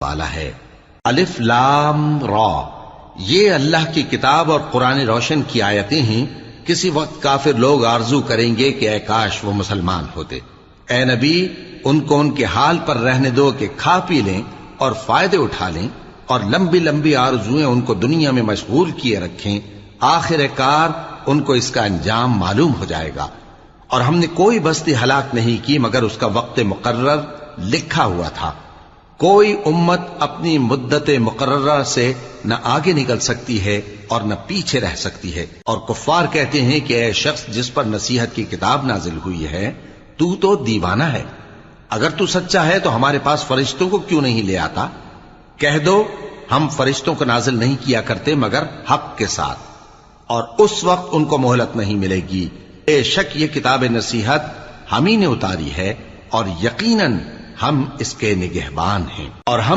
वाला है। अलिफ लाम रा, ये अल्लाह की किताब और कुरान रोशन की आयतें हैं। किसी वक्त काफिर लोग आरजू करेंगे कि ऐ काश वो मुसलमान होते। ए नबी, उनको उनके हाल पर रहने दो कि खा पी लें और फायदे उठा लें और लंबी लंबी आरजुएं उनको दुनिया में मशगूल किए रखें। आखिरकार उनको इसका अंजाम मालूम हो जाएगा। और हमने कोई बस्ती हलाक नहीं की मगर उसका वक्त मुकर्रर लिखा हुआ था। कोई उम्मत अपनी मुद्दत मुकर्रर से न आगे निकल सकती है और न पीछे रह सकती है। और कुफ्फार कहते हैं कि ऐ शख्स जिस पर नसीहत की किताब नाजिल हुई है, तू तो दीवाना है। अगर तू सच्चा है तो हमारे पास फरिश्तों को क्यों नहीं ले आता? कह दो, हम फरिश्तों को नाजिल नहीं किया करते मगर हक के साथ, और उस वक्त उनको मोहलत नहीं मिलेगी। बेशक ये किताब नसीहत हम ही ने उतारी है और यकीनन हम इसके निगहबान हैं। और हम